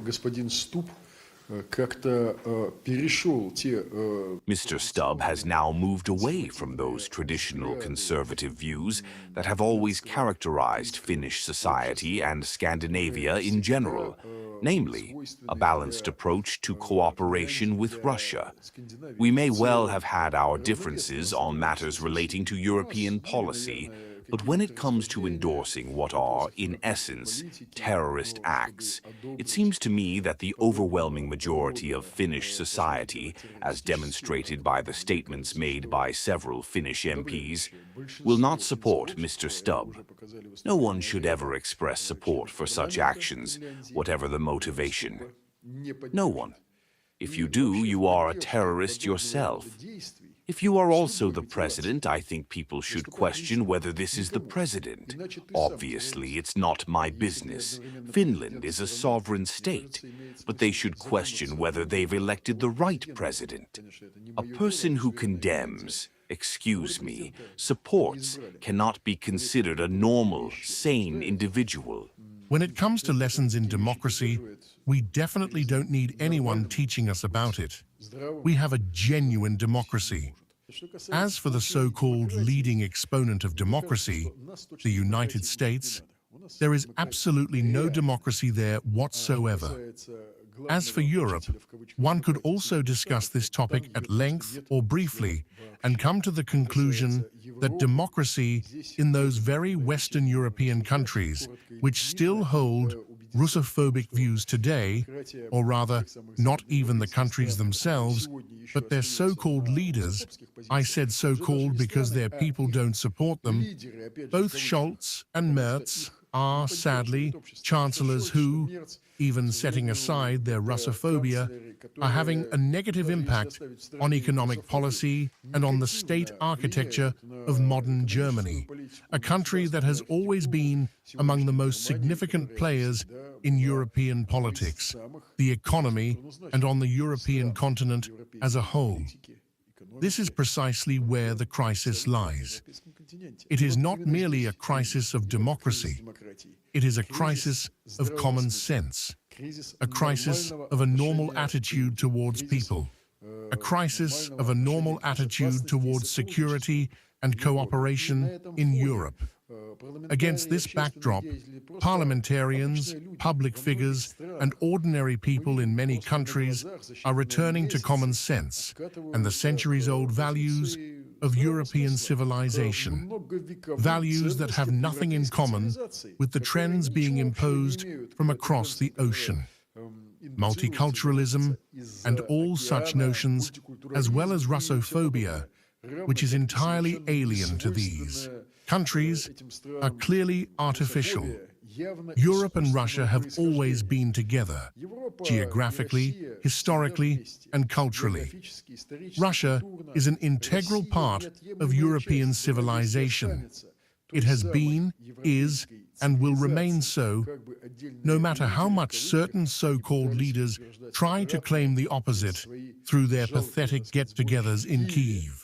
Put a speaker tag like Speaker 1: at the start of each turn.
Speaker 1: господин Stubb как-то перешел те...
Speaker 2: Mr. Stubb has now moved away from those traditional conservative views that have always characterized Finnish society and Scandinavia in general, namely, a balanced approach to cooperation with Russia. We may well have had our differences on matters relating to European policy, but when it comes to endorsing what are, in essence, terrorist acts, it seems to me that the overwhelming majority of Finnish society, as demonstrated by the statements made by several Finnish MPs, will not support Mr. Stubb. No one should ever express support for such actions, whatever the motivation. No one. If you do, you are a terrorist yourself. If you are also the president, I think people should question whether this is the president. Obviously, it's not my business. Finland is a sovereign state, but they should question whether they've elected the right president. A person who condemns, excuse me, supports, cannot be considered a normal, sane individual.
Speaker 3: When it comes to lessons in democracy, we definitely don't need anyone teaching us about it. We have a genuine democracy. As for the so-called leading exponent of democracy, the United States, there is absolutely no democracy there whatsoever. As for Europe, one could also discuss this topic at length or briefly and come to the conclusion that democracy in those very Western European countries, which still hold Russophobic views today, or rather, not even the countries themselves, but their so-called leaders, I said so-called because their people don't support them, both Scholz and Merz are, sadly, chancellors who, even setting aside their Russophobia, are having a negative impact on economic policy and on the state architecture of modern Germany, a country that has always been among the most significant players in European politics, the economy, and on the European continent as a whole. This is precisely where the crisis lies. It is not merely a crisis of democracy. It is a crisis of common sense, a crisis of a normal attitude towards people, a crisis of a normal attitude towards security and cooperation in Europe. Against this backdrop, parliamentarians, public figures, and ordinary people in many countries are returning to common sense and the centuries-old values of European civilization, values that have nothing in common with the trends being imposed from across the ocean. Multiculturalism and all such notions, as well as Russophobia, which is entirely alien to these countries, are clearly artificial. Europe and Russia have always been together, geographically, historically, and culturally. Russia is an integral part of European civilization. It has been, is, and will remain so, no matter how much certain so-called leaders try to claim the opposite through their pathetic get-togethers in Kyiv.